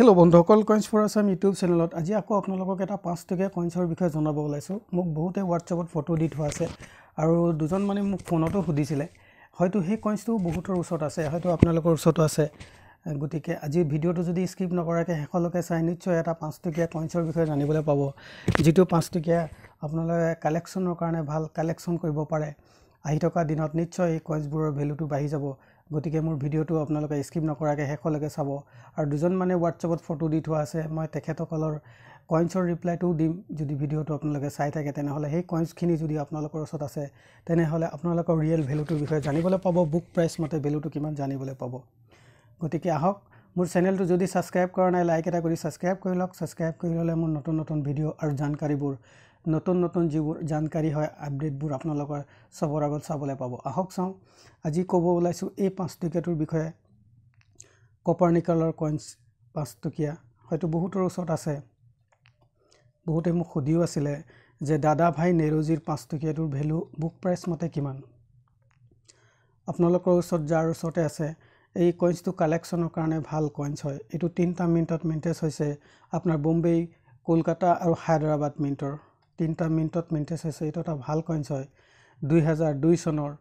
Hello' বন্ধুসকল, কইন্স for Assam YouTube চেনেলত আজি আকৌ আপোনালোকক এটা 5 টকীয়া কইন্সৰ বিষয়ে জনাব ওলাইছোঁ। মোক বহুতে হোৱাটছএপত ফটো দি থোৱা আছে আৰু দুজন মানে মোক ফোনতো সুধিছিলে, হয়তো সেই কইন্সটো বহুতৰ ওচৰত আছে, হয়তো আপোনালোকৰ ওচৰতো আছে। গতিকে আজি ভিডিঅ'টো যদি স্কিপ নকৰাকৈ শেষলৈকে চাই নিশ্চয় এটা 5 টকীয়া কইন্সৰ বিষয়ে জানিবলৈ পাব, যিটো 5 টকীয়া আপোনালোকে কালেকশ্যনৰ কাৰণে ভাল কালেকশ্যন কৰিব পাৰে। আহি থকা দিনত নিশ্চয় এই কইন্সবোৰৰ ভেলুটো বাঢ়ি যাব। গতিকে মোৰ ভিডিঅ'টো আপোনালোকে স্কিপ নকৰাকৈ শেষলৈকে চাব। আৰু দুজন মানে হোৱাটছএপত ফটো দি থোৱা আছে, মই তেখেতসকলৰ কইন্সৰ ৰিপ্লাইটোও দিম। যদি ভিডিঅ'টো আপোনালোকে চাই থাকে তেনেহ'লে সেই কইন্সখিনি যদি আপোনালোকৰ ওচৰত আছে তেনেহ'লে আপোনালোকৰ ৰিয়েল ভেলুটোৰ বিষয়ে জানিবলৈ পাব, বুক প্ৰাইচ মতে ভেলুটো কিমান জানিবলৈ পাব। গতিকে আহক, মোৰ চেনেলটো যদি ছাবস্ক্ৰাইব কৰা নাই লাইক এটা কৰি ছাবস্ক্ৰাইব কৰি লওক। ছাবস্ক্ৰাইব কৰি ল'লে মোৰ নতুন নতুন ভিডিঅ' আৰু জানকাৰীবোৰ, নতুন যিবোৰ জানকাৰী হয় আপডেটবোৰ আপোনালোকৰ চবৰ আগত চাবলৈ পাব। আহক চাওঁ, আজি ক'ব ওলাইছোঁ এই 5 টকীয়াটোৰ বিষয়ে। কপাৰ নিকেলৰ কইন্স 5 টকীয়া হয়তো বহুতৰ ওচৰত আছে। বহুতে মোক সুধিও আছিলে যে দাদা ভাই নেৰোজীৰ 5 টকীয়াটোৰ ভেলু বুক প্ৰাইচ মতে কিমান। আপোনালোকৰ ওচৰত যাৰ ওচৰতে আছে, এই কইন্সটো কালেকশ্যনৰ কাৰণে ভাল কইন্স হয়। এইটো 3টা মিণ্টত মিণ্টেজ হৈছে, আপোনাৰ বম্বে, কলকাতা আৰু হায়দৰাবাদ মিণ্টৰ 3টা মিণ্টত মিণ্টেজ হৈছে। এইটো এটা ভাল কইন্স হয়। 2002 চনৰ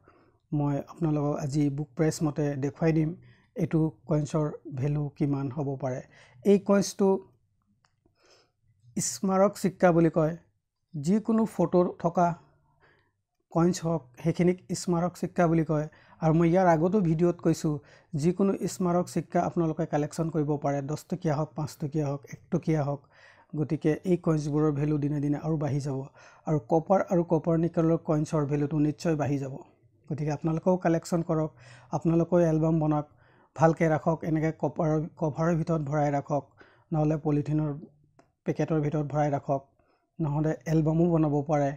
মই আপোনালোকক আজি বুক প্ৰাইচ মতে দেখুৱাই দিম এইটো কইন্সৰ ভেলু কিমান হ'ব পাৰে। এই কইন্সটো স্মাৰক চিক্কা বুলি কয়। যিকোনো ফটো থকা কইন্স হওক সেইখিনিক স্মাৰক চিক্কা বুলি কয়। আৰু মই ইয়াৰ আগতো ভিডিঅ'ত কৈছোঁ, যিকোনো স্মাৰক চিক্কা আপোনালোকে কালেকশ্যন কৰিব পাৰে, 10 টকীয়া হওক, 5 টকীয়া হওক, 1 টকীয়া হওক। গতিকে এই কইন্সবোৰৰ ভেলু দিনে দিনে আৰু বাঢ়ি যাব আৰু কপাৰ আৰু কপাৰ নিকেলৰ কইন্সৰ ভেলুটো নিশ্চয় বাঢ়ি যাব। গতিকে আপোনালোকেও কালেকশ্যন কৰক, আপোনালোকেও এলবাম বনাওক, ভালকৈ ৰাখক। এনেকৈ কভাৰৰ ভিতৰত ভৰাই ৰাখক, নহ'লে পলিথিনৰ পেকেটৰ ভিতৰত ভৰাই ৰাখক, নহ'লে এলবামো বনাব পাৰে।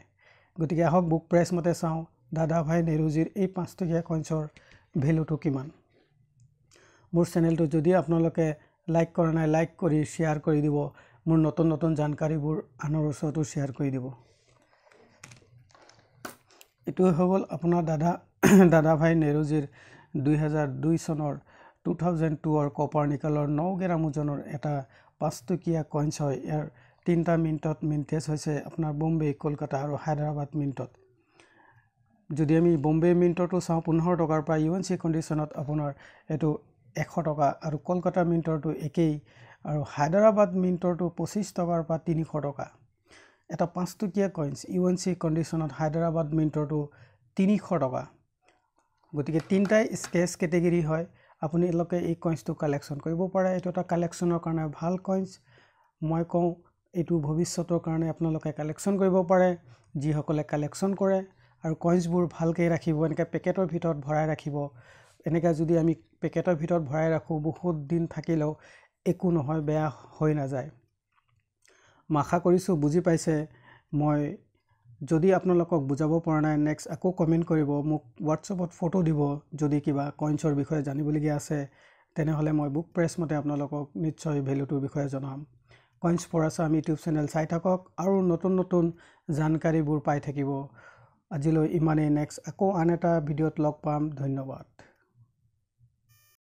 গতিকে আহক বুক প্ৰাইচ মতে চাওঁ দাদা ভাই নেৰোজীৰ এই 5 টকীয়া কইন্সৰ ভেলুটো কিমান। মোৰ চেনেলটো যদি আপোনালোকে লাইক কৰা নাই লাইক কৰি শ্বেয়াৰ কৰি দিব। মোৰ নতুন নতুন জানকাৰীবোৰ আনৰ ওচৰতো শ্বেয়াৰ কৰি দিব। এইটো হৈ গ'ল আপোনাৰ দাদা ভাই নেৰোজীৰ 2002 চনৰ 2002ৰ কপাৰ নিকেলৰ 9 গ্ৰাম ওজনৰ এটা 5 টকীয়া কইন্স হয়। ইয়াৰ 3টা মিণ্টত মিণ্টেজ হৈছে আপোনাৰ বম্বে, কলকাতা আৰু হায়দৰাবাদ মিণ্টত। যদি আমি বম্বে মিণ্টৰটো চাওঁ 15 টকাৰ পৰা UNC কণ্ডিশ্যনত আপোনাৰ এইটো 100 টকা, আৰু কলকাতা মিণ্টৰটো একেই, আৰু হায়দৰাবাদ মিণ্টৰটো 25 টকাৰ পৰা 300 টকা। এটা 5 টকীয়া কইন্স UNC কণ্ডিশ্যনত হায়দৰাবাদ মিণ্টৰটো 300 টকা। গতিকে 3টাই স্কেচ কেটেগৰী হয়। আপুনি এওঁলোকে এই কইন্সটো কালেকশ্যন কৰিব পাৰে। এইটো এটা কালেকশ্যনৰ কাৰণে ভাল কইন্স। মই কওঁ এইটো ভৱিষ্যতৰ কাৰণে আপোনালোকে কালেকশ্যন কৰিব পাৰে, যিসকলে কালেকশ্যন কৰে। আৰু কইন্সবোৰ ভালকৈ ৰাখিব, এনেকৈ পেকেটৰ ভিতৰত ভৰাই ৰাখিব। এনেকৈ যদি আমি পেকেটৰ ভিতৰত ভৰাই ৰাখোঁ, বহুত দিন থাকিলেও একো নহয়, বেয়া হৈ নাযায়। মই আশা কৰিছোঁ বুজি পাইছে। মই যদি আপোনালোকক বুজাব পৰা নাই, নেক্সট আকৌ কমেণ্ট কৰিব, মোক হোৱাটছএপত ফটো দিব। যদি কিবা কইন্সৰ বিষয়ে জানিবলগীয়া আছে তেনেহ'লে মই বুক প্ৰাইচ মতে আপোনালোকক নিশ্চয় ভেলুটোৰ বিষয়ে জনাম। কইন্স ফৰ আছাম ইউটিউব চেনেল চাই থাকক আৰু নতুন নতুন জানকাৰীবোৰ পাই থাকিব। আজিলৈ ইমানেই। নেক্সট আকৌ আন এটা ভিডিঅ'ত লগ পাম। ধন্যবাদ।